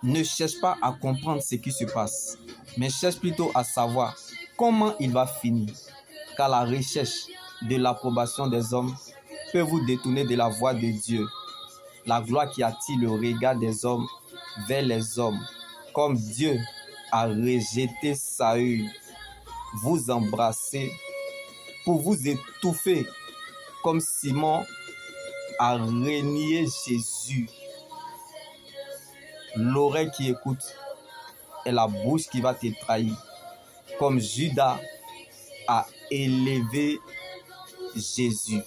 Ne cherche pas à comprendre ce qui se passe, mais cherche plutôt à savoir comment il va finir. Car la recherche de l'approbation des hommes peut vous détourner de la voie de Dieu. La gloire qui attire le regard des hommes vers les hommes. Comme Dieu a rejeté Saül, vous embrassez pour vous étouffer, comme Simon a renié Jésus. L'oreille qui écoute est la bouche qui va te trahir. Comme Judas a élevé Jésus,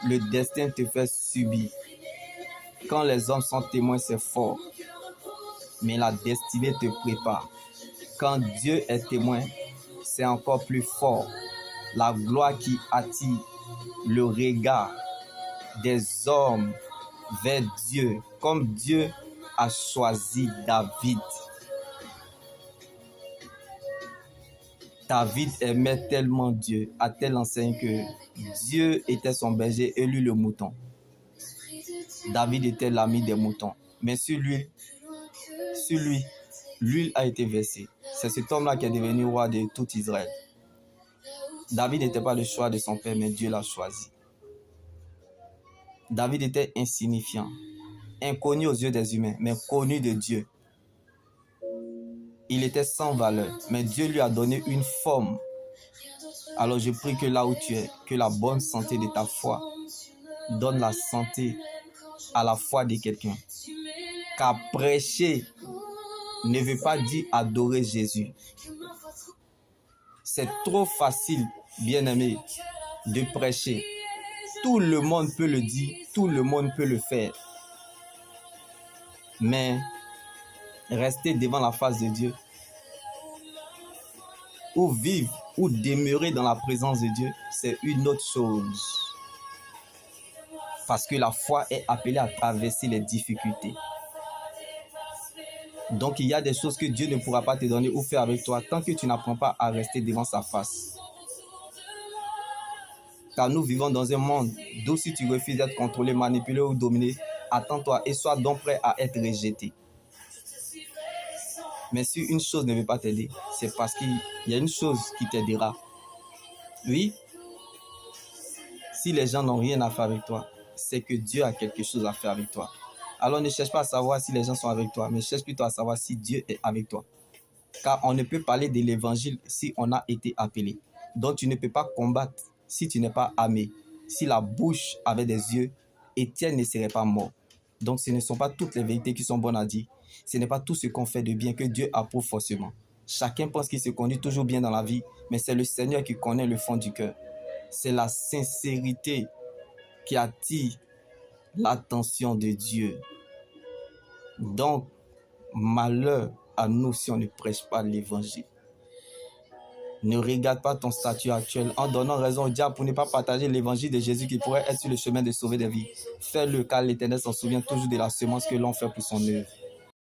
le destin te fait subir. Quand les hommes sont témoins, c'est fort, mais la destinée te prépare. Quand Dieu est témoin, c'est encore plus fort. La gloire qui attire le regard des hommes vers Dieu, comme Dieu a choisi David. David aimait tellement Dieu, à tel enseigne que Dieu était son berger et lui le mouton. David était l'ami des moutons, mais sur lui, l'huile a été versée. C'est cet homme-là qui est devenu roi de tout Israël. David n'était pas le choix de son père, mais Dieu l'a choisi. David était insignifiant, inconnu aux yeux des humains, mais connu de Dieu. Il était sans valeur, mais Dieu lui a donné une forme. Alors je prie que là où tu es, que la bonne santé de ta foi donne la santé à la foi de quelqu'un. Car prêcher ne veut pas dire adorer Jésus. C'est trop facile, bien-aimé, de prêcher. Tout le monde peut le dire, tout le monde peut le faire. Mais rester devant la face de Dieu, ou vivre, ou demeurer dans la présence de Dieu, c'est une autre chose. Parce que la foi est appelée à traverser les difficultés. Donc il y a des choses que Dieu ne pourra pas te donner ou faire avec toi tant que tu n'apprends pas à rester devant sa face. Car nous vivons dans un monde d'où si tu refuses d'être contrôlé, manipulé ou dominé, attends-toi et sois donc prêt à être rejeté. Mais si une chose ne veut pas t'aider, c'est parce qu'il y a une chose qui t'aidera. Oui, si les gens n'ont rien à faire avec toi, c'est que Dieu a quelque chose à faire avec toi. Alors ne cherche pas à savoir si les gens sont avec toi, mais cherche plutôt à savoir si Dieu est avec toi. Car on ne peut parler de l'évangile si on a été appelé. Donc tu ne peux pas combattre si tu n'es pas aimé. Si la bouche avait des yeux, Étienne ne serait pas mort. Donc ce ne sont pas toutes les vérités qui sont bonnes à dire. Ce n'est pas tout ce qu'on fait de bien que Dieu approuve forcément. Chacun pense qu'il se conduit toujours bien dans la vie, mais c'est le Seigneur qui connaît le fond du cœur. C'est la sincérité qui attire l'attention de Dieu. Donc, malheur à nous si on ne prêche pas l'évangile. Ne regarde pas ton statut actuel en donnant raison au diable pour ne pas partager l'évangile de Jésus qui pourrait être sur le chemin de sauver des vies. Fais-le car l'Éternel s'en souvient toujours de la semence que l'on fait pour son œuvre.